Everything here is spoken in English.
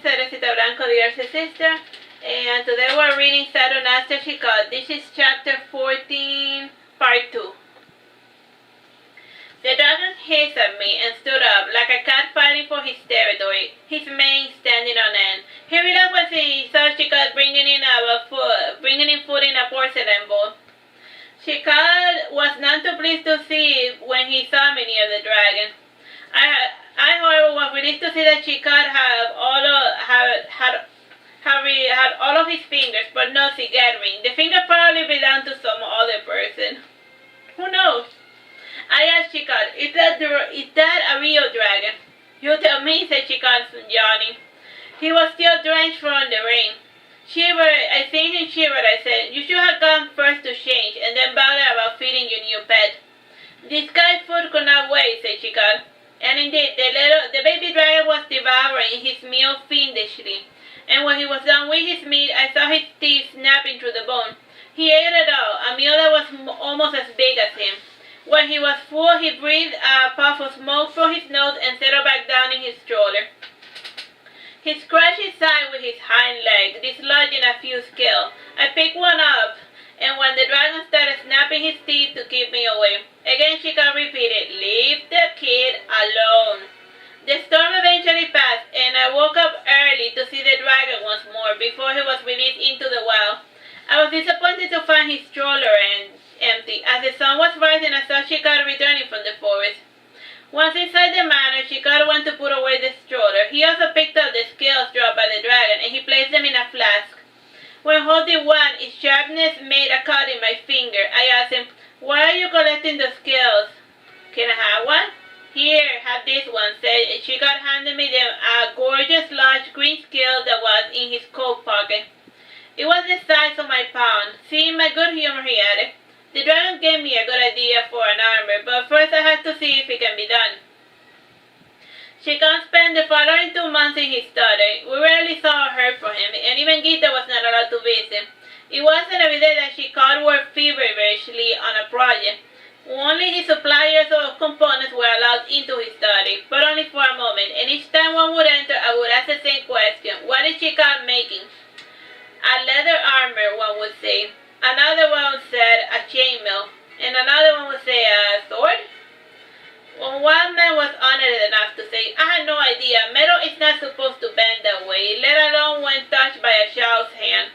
Teresita Blanco, the Artsy sister, and today we're reading Saturnastra, Chicot. This is chapter 14, part 2. The dragon hissed at me and stood up, like a cat fighting for his territory, his mane standing on end. He relaxed when he saw Chicot bringing in food in a porcelain bowl. Chicot was none too pleased to see when he saw me near the dragon. I, however, was relieved to see that Chicot had all of his fingers, but no cigarette ring. The finger probably belonged to some other person. Who knows? I asked Chicot, is that a real dragon? You tell me, said Chicot, yawning. He was still drenched from the rain. I think he shivered, I said. You should have gone first to change, and then bother about feeding your new pet. This guy's food could not wait, said Chicot. And indeed, the baby dragon was devouring his meal fiendishly. And when he was done with his meat, I saw his teeth snapping through the bone. He ate it all, a meal that was almost as big as him. When he was full, he breathed a puff of smoke from his nose and settled back down in his stroller. He scratched his side with his hind leg, dislodging a few scales. I picked one up, and when the dragon started snapping his teeth to keep me away. Again Chicot repeated, leave the kid alone. The storm eventually passed, and I woke up early to see the dragon once more before he was released into the wild. I was disappointed to find his stroller empty. As the sun was rising, I saw Chicot returning from the forest. Once inside the manor, Chicot went to put away the stroller. He also picked up the scales dropped by the dragon, and he placed them in a flask. When holding one, its sharpness made a cut in my finger. I asked him, why are you collecting the scales? Can I have one? Here, have this one, said Chicot, handed me a gorgeous large green scale that was in his coat pocket. It was the size of my palm. Seeing my good humor, he added, the dragon gave me a good idea for an armor, but first I have to see if it can be done. Chicot spent the following 2 months in his study. We rarely saw or heard from him, and even Gita was not allowed to visit. It wasn't every day that Chicot worked feverishly on a project. Only his suppliers of components were allowed into his study, but only for a moment, and each time one would enter, I would ask the same question. What is Chicot making? A leather armor, one would say. Another one said a chainmail, and another one would say a sword. One man was honored enough to say, I had no idea. Metal is not supposed to bend that way, let alone when touched by a child's hand.